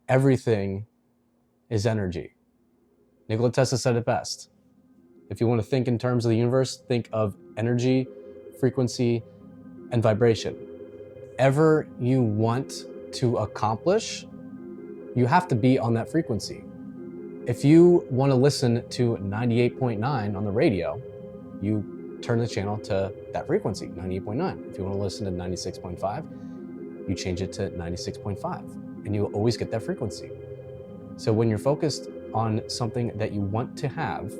everything is energy. Nikola Tesla said it best. If you want to think in terms of the universe, think of energy, frequency, and vibration. Whatever you want to accomplish, you have to be on that frequency. If you want to listen to 98.9 on the radio, you turn the channel to that frequency, 98.9. If you want to listen to 96.5, you change it to 96.5, and you will always get that frequency. So when you're focused on something that you want to have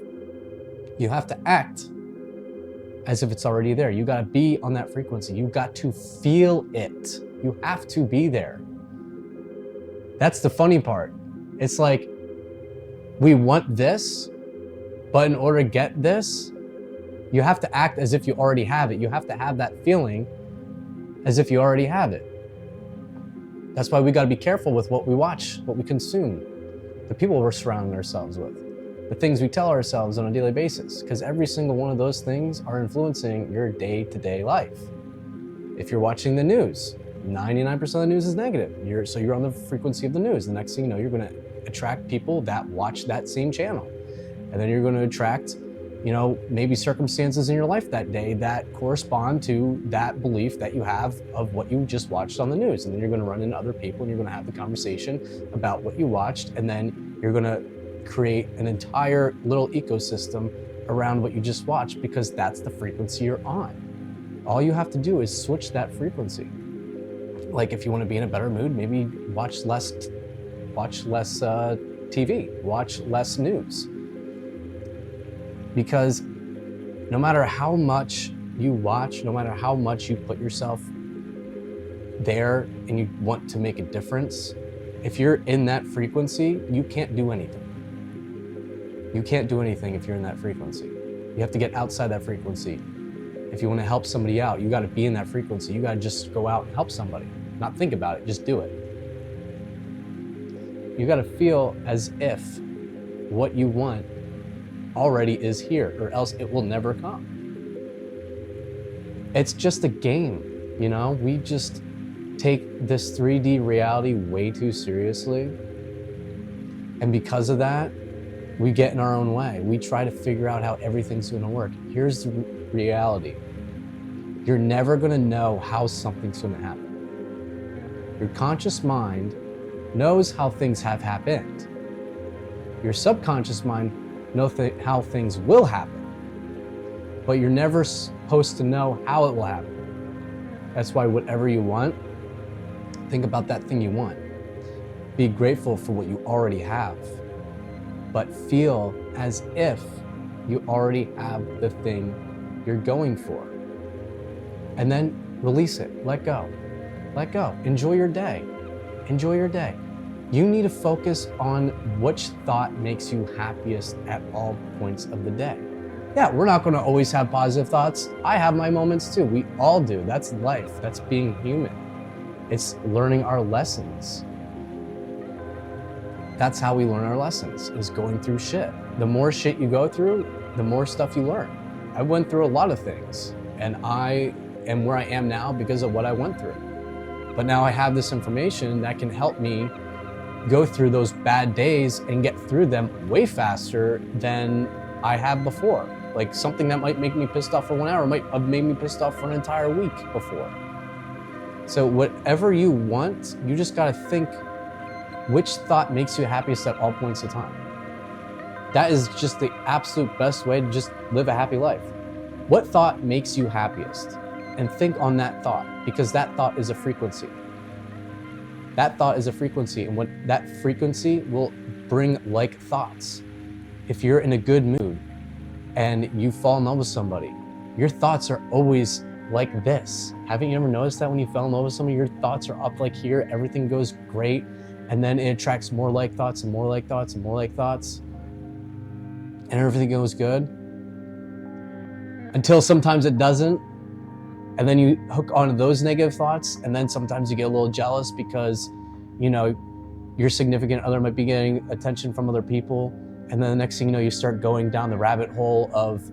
to act as if it's already there. You got to be on that frequency. You got to feel it. You have to be there. That's the funny part. It's like we want this, but in order to get this, you have to act as if you already have it. You have to have that feeling as if you already have it. That's why we got to be careful with what we watch, what we consume, the people we're surrounding ourselves with, the things we tell ourselves on a daily basis, because every single one of those things are influencing your day-to-day life. If you're watching the news, 99% of the news is negative. So you're on the frequency of the news. The next thing you know, you're going to attract people that watch that same channel. And then you're going to attract, maybe circumstances in your life that day that correspond to that belief that you have of what you just watched on the news. And then you're going to run into other people and you're going to have the conversation about what you watched. And then you're going to create an entire little ecosystem around what you just watched, because that's the frequency you're on. All you have to do is switch that frequency. Like if you want to be in a better mood, maybe watch less TV, watch less news. Because no matter how much you watch, no matter how much you put yourself there and you want to make a difference, if you're in that frequency, you can't do anything. You can't do anything if you're in that frequency. You have to get outside that frequency. If you want to help somebody out, you got to be in that frequency. You got to just go out and help somebody. Not think about it, just do it. You got to feel as if what you want already is here, or else it will never come. It's just a game, We just take this 3D reality way too seriously. And because of that, we get in our own way. We try to figure out how everything's going to work. Here's the reality. You're never going to know how something's going to happen. Your conscious mind knows how things have happened. Your subconscious mind knows how things will happen, but you're never supposed to know how it will happen. That's why whatever you want, think about that thing you want. Be grateful for what you already have, but feel as if you already have the thing you're going for. And then release it, let go. Let go, enjoy your day. Enjoy your day. You need to focus on which thought makes you happiest at all points of the day. Yeah, we're not gonna always have positive thoughts. I have my moments too, we all do. That's life, that's being human. It's learning our lessons. That's how we learn our lessons, is going through shit. The more shit you go through, the more stuff you learn. I went through a lot of things, and I am where I am now because of what I went through. But now I have this information that can help me go through those bad days and get through them way faster than I have before. Like something that might make me pissed off for 1 hour might have made me pissed off for an entire week before. So whatever you want, you just gotta think which thought makes you happiest at all points of time. That is just the absolute best way to just live a happy life. What thought makes you happiest? And think on that thought, because that thought is a frequency. That thought is a frequency, and what that frequency will bring like thoughts. If you're in a good mood and you fall in love with somebody, your thoughts are always like this. Haven't you ever noticed that when you fell in love with somebody, your thoughts are up like here, everything goes great, and then it attracts more like thoughts and more like thoughts and more like thoughts, and everything goes good until sometimes it doesn't, and then you hook onto those negative thoughts, and then sometimes you get a little jealous because your significant other might be getting attention from other people, and then the next thing you know, you start going down the rabbit hole of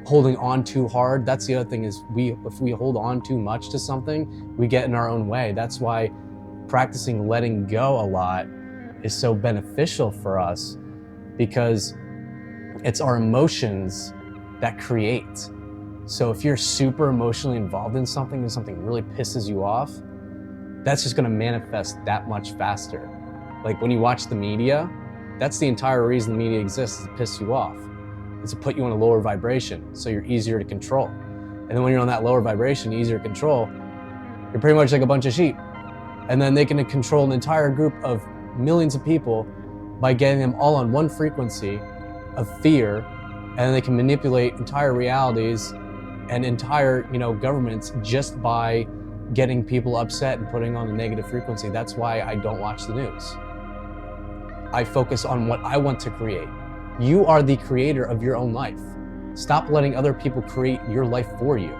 holding on too hard. That's the other thing, is if we hold on too much to something, we get in our own way. That's why practicing letting go a lot is so beneficial for us, because it's our emotions that create. So if you're super emotionally involved in something and something really pisses you off, that's just gonna manifest that much faster. Like when you watch the media, that's the entire reason the media exists, is to piss you off. It's to put you on a lower vibration, so you're easier to control. And then when you're on that lower vibration, easier to control, you're pretty much like a bunch of sheep. And then they can control an entire group of millions of people by getting them all on one frequency of fear, and they can manipulate entire realities and entire, governments just by getting people upset and putting on a negative frequency. That's why I don't watch the news. I focus on what I want to create. You are the creator of your own life. Stop letting other people create your life for you.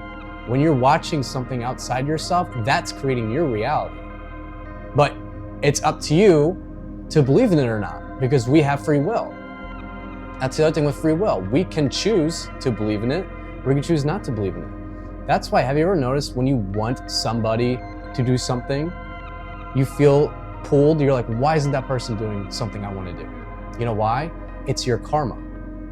When you're watching something outside yourself, that's creating your reality. But it's up to you to believe in it or not, because we have free will. That's the other thing with free will. We can choose to believe in it, or we can choose not to believe in it. That's why, have you ever noticed when you want somebody to do something, you feel pulled, you're like, why isn't that person doing something I want to do? You know why? It's your karma.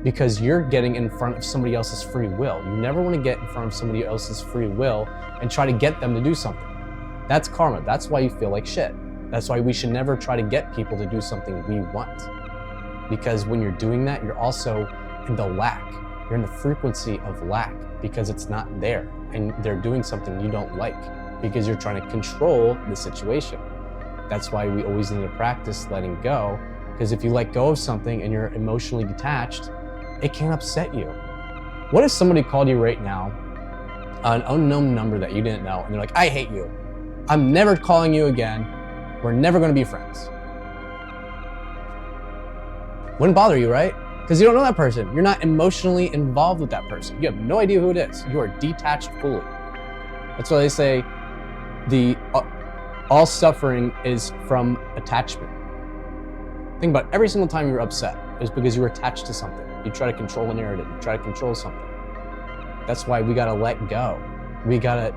Because you're getting in front of somebody else's free will. You never want to get in front of somebody else's free will and try to get them to do something. That's karma. That's why you feel like shit. That's why we should never try to get people to do something we want. Because when you're doing that, you're also in the lack. You're in the frequency of lack because it's not there. And they're doing something you don't like because you're trying to control the situation. That's why we always need to practice letting go. Because if you let go of something and you're emotionally detached, it can upset you. What if somebody called you right now, an unknown number that you didn't know, and they're like, I hate you. I'm never calling you again. We're never gonna be friends. Wouldn't bother you, right? Because you don't know that person. You're not emotionally involved with that person. You have no idea who it is. You are detached fully. That's why they say all suffering is from attachment. Think about it. Every single time you're upset is because you were attached to something. You try to control a narrative, you try to control something. That's why we gotta let go. We gotta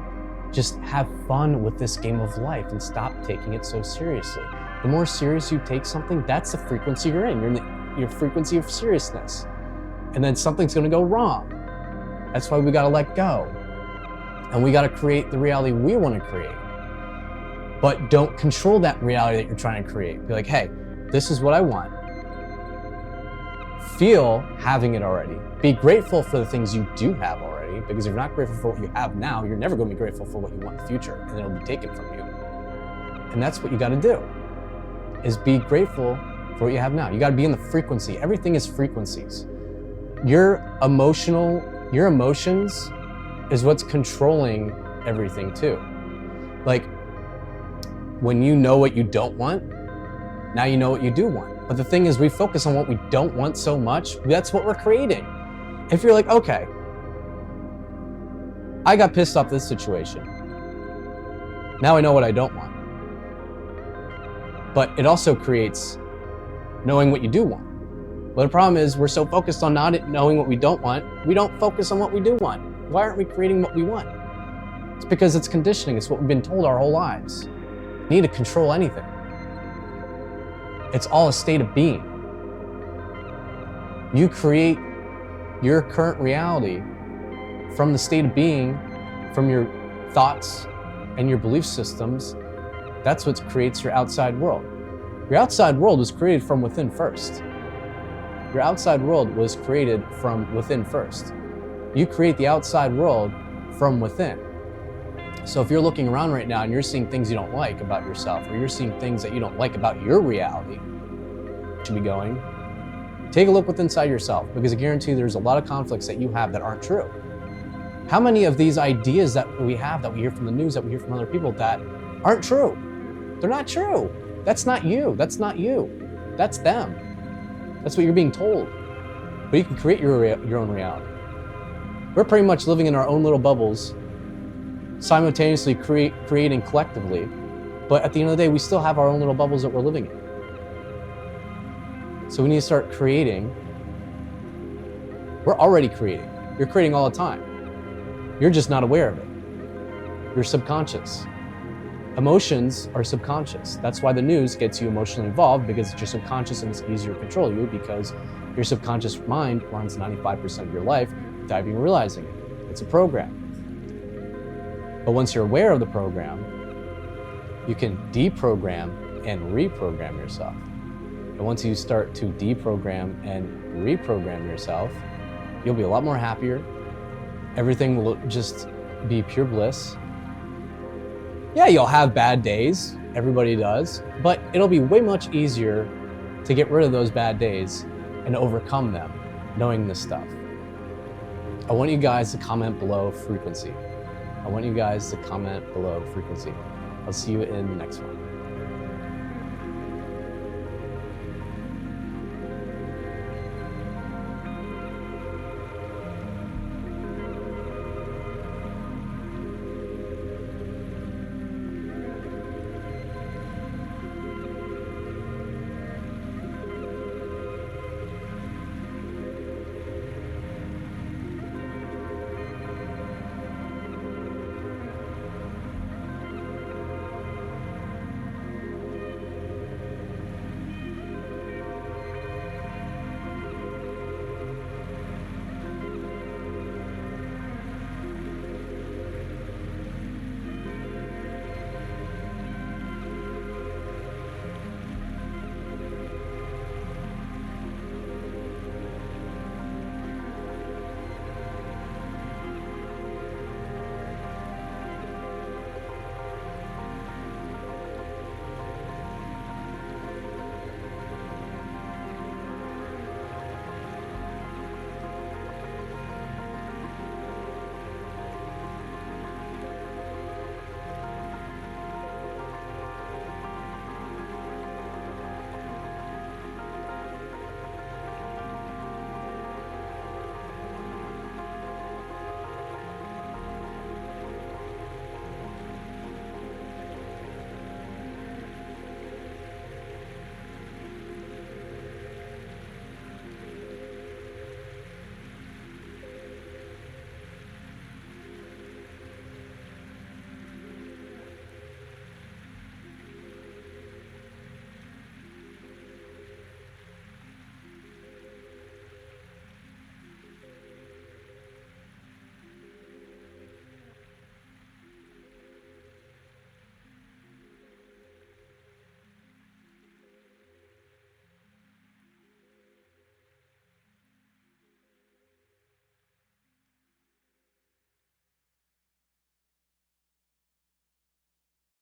just have fun with this game of life and stop taking it so seriously. The more serious you take something, that's the frequency you're in. You're in your frequency of seriousness. And then something's gonna go wrong. That's why we gotta let go. And we gotta create the reality we wanna create. But don't control that reality that you're trying to create. Be like, hey, this is what I want. Feel having it already. Be grateful for the things you do have already, because if you're not grateful for what you have now, you're never going to be grateful for what you want in the future, and it'll be taken from you. And that's what you got to do, is be grateful for what you have now. You got to be in the frequency. Everything is frequencies. Your emotions is what's controlling everything too. Like when you know what you don't want, now you know what you do want. But the thing is, we focus on what we don't want so much, that's what we're creating. If you're like, okay, I got pissed off this situation. Now I know what I don't want. But it also creates knowing what you do want. But the problem is we're so focused on not knowing what we don't want, we don't focus on what we do want. Why aren't we creating what we want? It's because it's conditioning. It's what we've been told our whole lives. You need to control anything. It's all a state of being. You create your current reality from the state of being, from your thoughts and your belief systems. That's what creates your outside world. Your outside world was created from within first. Your outside world was created from within first. You create the outside world from within. So if you're looking around right now and you're seeing things you don't like about yourself, or you're seeing things that you don't like about your reality, you should be going, take a look within inside yourself, because I guarantee there's a lot of conflicts that you have that aren't true. How many of these ideas that we have, that we hear from the news, that we hear from other people, that aren't true? They're not true. That's not you. That's not you. That's them. That's what you're being told. But you can create your own reality. We're pretty much living in our own little bubbles, simultaneously creating collectively, but at the end of the day, we still have our own little bubbles that we're living in. So we need to start creating. We're already creating. You're creating all the time. You're just not aware of it. You're subconscious. Emotions are subconscious. That's why the news gets you emotionally involved, because it's your subconscious and it's easier to control you, because your subconscious mind runs 95% of your life without even realizing it. It's a program. But once you're aware of the program, you can deprogram and reprogram yourself. And once you start to deprogram and reprogram yourself, you'll be a lot more happier. Everything will just be pure bliss. Yeah, you'll have bad days, everybody does, but it'll be way much easier to get rid of those bad days and overcome them, knowing this stuff. I want you guys to comment below frequency. I'll see you in the next one.